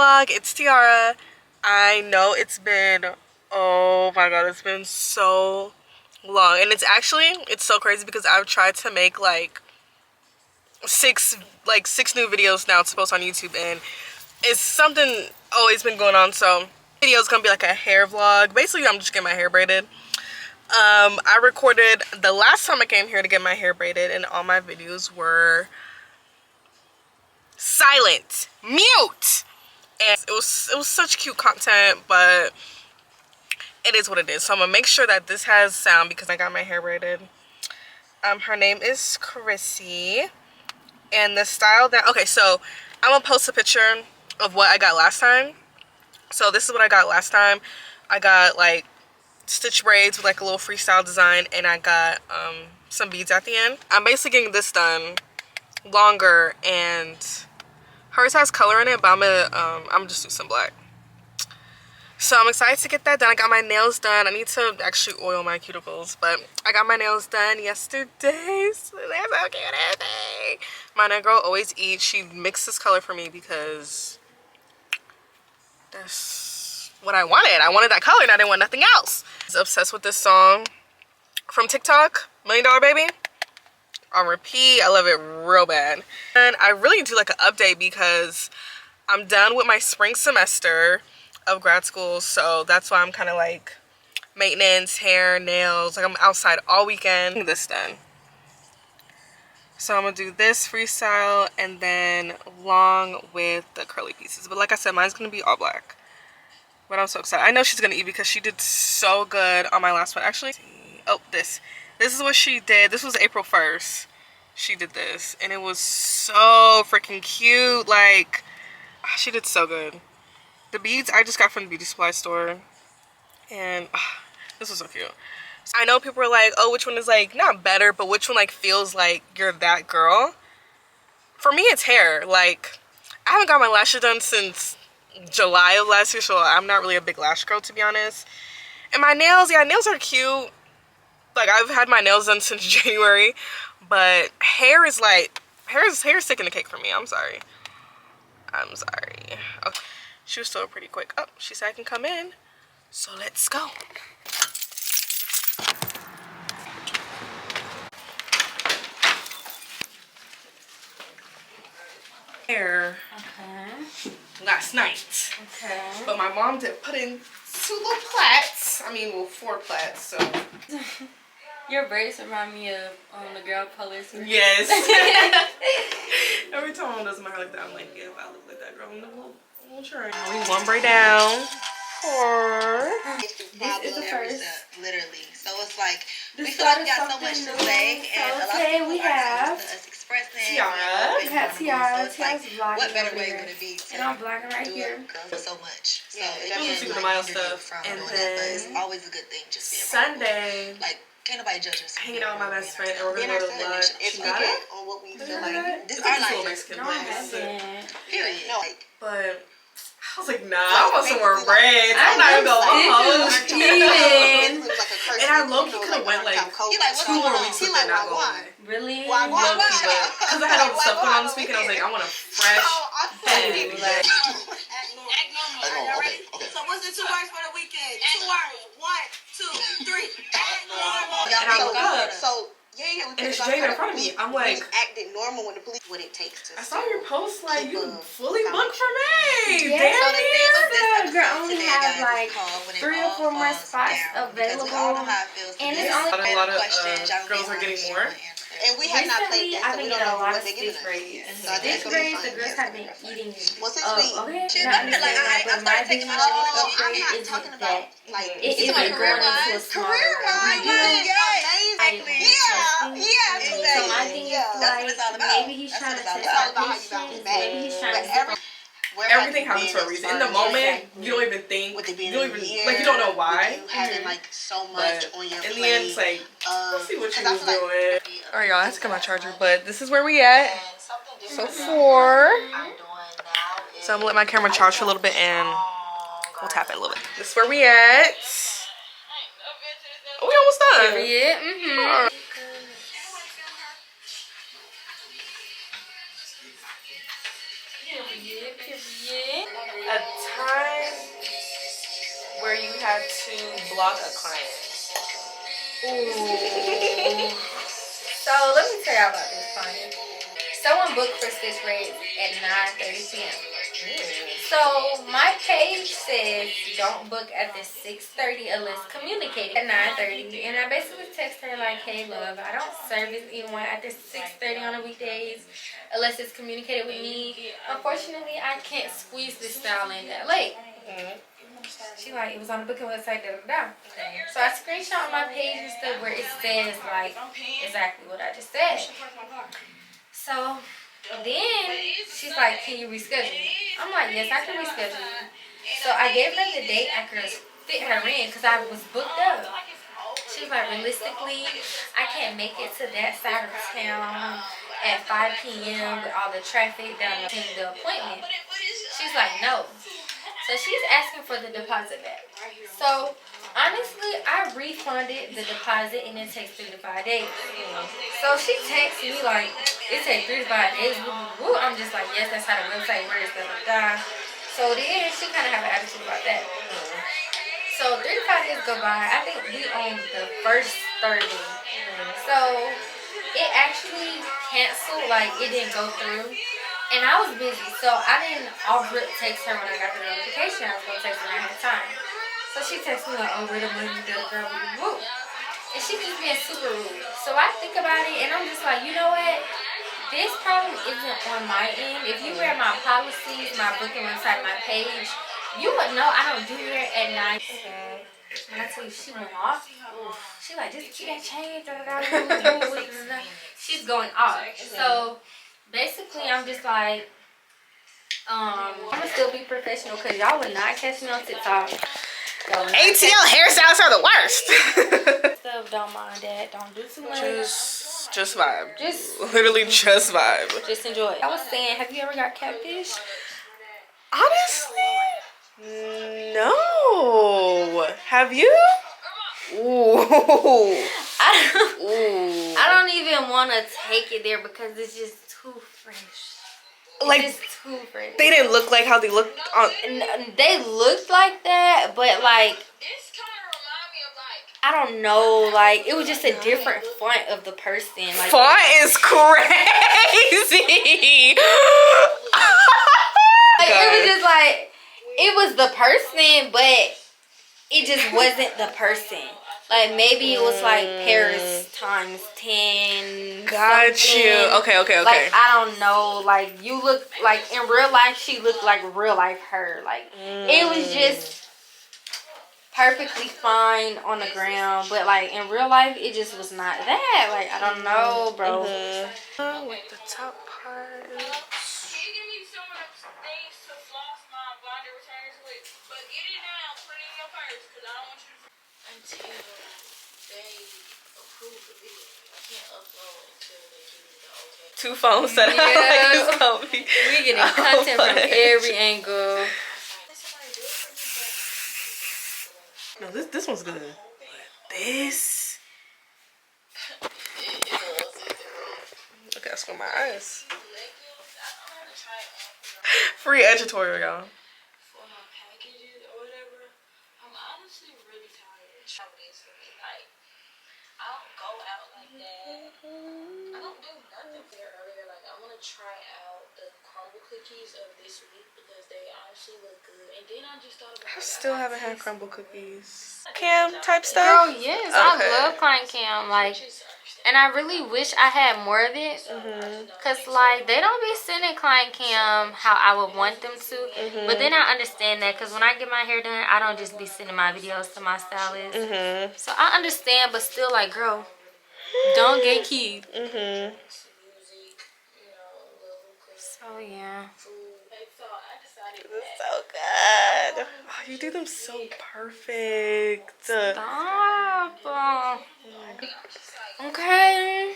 vlog. It's Tiara. I know it's been, oh my god, it's been so long, and it's so crazy because I've tried to make like six new videos now to post on YouTube, and it's something always been going on. So video is gonna be like a hair vlog. Basically, I'm just getting my hair braided. I recorded the last time I came here to get my hair braided, and all my videos were silent, mute, and it was such cute content, but it is what it is. So I'm gonna make sure that this has sound because I got my hair braided. Her name is Chrissy, and the style that, okay, so I'm gonna post a picture of what I got last time. So this is what I got last time. I got like stitch braids with like a little freestyle design, and I got some beads at the end. I'm basically getting this done longer, and hers has color in it, but I'm just do some black. So I'm excited to get that done. I got my nails done. I need to actually oil my cuticles, but I got my nails done yesterday. So they're so cute. My nail girl always eats. She mixes color for me because that's what I wanted. I wanted that color and I didn't want nothing else. I was obsessed with this song from TikTok, $1 Million Baby. On repeat. I love it real bad. And I really do like an update because I'm done with my spring semester of grad school, so that's why I'm kind of like maintenance, hair, nails, like I'm outside all weekend. This done. So I'm gonna do this freestyle and then long with the curly pieces, but like I said, mine's gonna be all black. But I'm so excited. I know she's gonna eat because she did so good on my last one. Actually, oh, this is what she did. This was April 1st. She did this, and it was so freaking cute. Like, she did so good. The beads I just got from the beauty supply store, and this was so cute. So I know people are like, oh, which one is like not better, but which one like feels like you're that girl? For me, it's hair. Like, I haven't got my lashes done since July of last year, so I'm not really a big lash girl, to be honest. And my nails, yeah, nails are cute. Like, I've had my nails done since January, but hair is like, hair's taking the cake for me. I'm sorry. Okay. She was still pretty quick. Oh, she said I can come in. So let's go. Hair. Okay. Last night. Okay. But my mom did put in 2 little plaits. I mean, well, 4 plaits, so. Your braids remind me of the girl colors. Yes. Every time I does my hair like that, I'm like, yeah, I look like that girl. We'll try. We one braid down. This is the first. Literally. So it's like, we feel like we got so much to say, and a lot of people are used to us expressing. Tiara. We got Tiara. So it's like, what better way would it be to and I'm blocking right here. Girls so much. So it is like the stuff. And then but it's always a good thing just being Sunday. Like, can't nobody judge us. Hanging out with my best friend, and we're gonna go to lunch. It's got it on what we feel like. This is our our little life. Mexican No, I place. haven't. Period. No, like, But I was like, nah, I want some more braids. I'm not even Steven. And I low-key could have went like 2 more weeks with it not going. Really? Low-key, but because I had all the stuff going on this week, and I was like, I want a fresh head. Like, okay. So what's the 2 words for the weekend? 2 words. 1, 2, 3. Act normal. And I look up. So yeah, and it's Jada in front of me. I'm like, acting normal when the police. What it takes to. I saw your post, like, you fully booked for me. Yeah, Damn the girl only have like 3 or 4 more spots available, and it's only a lot of girls are getting more. And we have not played recently, that, I've so been we don't getting a know lot what of they're giving stitch us. braids. So I think Stitch braids, the girls have been eating. Well, since we, Okay, she not like, but my taking biggest my I'm upgrade not is talking with about that. like It is like going into a smaller career-wise, exactly. yeah, So my thing is like, maybe he's trying to test our patience. Maybe he's trying to. Everything happens for a reason. In the moment, you don't even think. You don't even like. You don't know why. Having like so much on your in plate. the end, it's like, let's see what you was doing. All right, y'all. I have to get my charger, but this is where we at. So 4. So I'm gonna let my camera charge for a little bit, and we'll tap it a little bit. This is where we at. Oh, we almost done. Yeah. Period, period. A time where you had to block a client. Ooh. So let me tell y'all about this client. Someone booked for stitch braids at 9:30 p.m. So my page says don't book after 6:30 unless communicated at 9:30. And I basically text her like, hey love, I don't service anyone after 6:30 on the weekdays unless it's communicated with me. Unfortunately, I can't squeeze this style in that late. She like, it was on the booking website, da da da. So I screenshot my page and stuff where it says like exactly what I just said. So then she's like, can you reschedule? I'm like, yes, I can reschedule you. So I gave her the date I could fit her in because I was booked up. She was like, realistically, I can't make it to that side of town at 5 p.m. with all the traffic down the appointment. She's like, no. So she's asking for the deposit back. So honestly, I refunded the deposit and it takes 3 to 5 days. So she texts me like, it takes 3 to 5 days. Woo. I'm just like, yes, that's how the website works. Da, da, da. So then she kind of have an attitude about that. So 3 to 5 days go by. I think we on the first Thursday. So it actually canceled. Like it didn't go through. And I was busy, so I didn't text her when I got the notification. I was going to text her when I had time. So she texted me like, oh, where the money, woo. And she just being super rude. So I think about it, and I'm just like, you know what? This problem isn't on my end. If you read my policies, my booking website, my page, you would know I don't do hair at 9. When I tell you she went off, she like, just keep that change. She's going off. So basically, I'm just like, I'm gonna still be professional because y'all would not catch me on TikTok. ATL hairstyles are the worst. Stuff, don't mind that. Don't do too much. Just vibe. Just literally just vibe. Just enjoy it. I was saying, have you ever got catfish? Honestly, no. Have you? Ooh. I don't even want to take it there because it's just too fresh. Like, it's too fresh. They didn't look like how they looked on. They looked like that, but like, I don't know. Like, it was just a different font of the person. Like, font is crazy. Like, it was just like, it was the person, but it just wasn't the person. Like, maybe it was like Paris times 10. Got something. you. Okay. Like, I don't know. Like, you look like in real life, she looked like real life her. Like, it was just perfectly fine on the ground, but like in real life, it just was not that. Like, I don't know, bro. With the top part. Until they approve the video. I can't upload until they give me the okay. 2 phones set up like this company. We getting content from every angle. No, this one's good. This. Okay, that's for my eyes. Free editorial, y'all. I don't go out like that. I don't do nothing there earlier. Like, I want to try out the crumble cookies of this week because they honestly look good. And then I just thought about I still haven't had crumble cookies. Cam type stuff? Girl, yes. Okay. I love Klein Cam. Like, and I really wish I had more of it. Because, like, they don't be sending Klein Cam how I would want them to. But then I understand that because when I get my hair done, I don't just be sending my videos to my stylist. So I understand, but still, like, girl, don't get keyed. So, yeah. It's so good. Oh, you do them so perfect. Stop. Okay.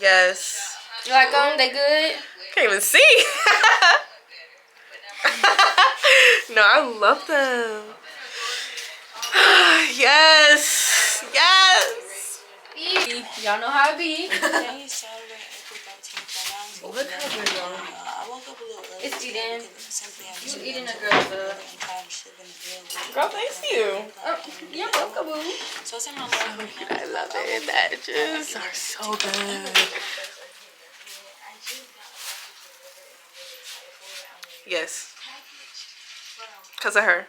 Yes. You like them? They good? Can't even see. No, I love them. Yes. Y'all know how it be. Today is Saturday, April 13th. Right now, I'm Look how good y'all. I woke up a little early. It's eating. Simply You eating a girl's Girl, thanks you. You're welcome, boo. So it's in my life. I love it. The edges are so good. Yes. Because of her.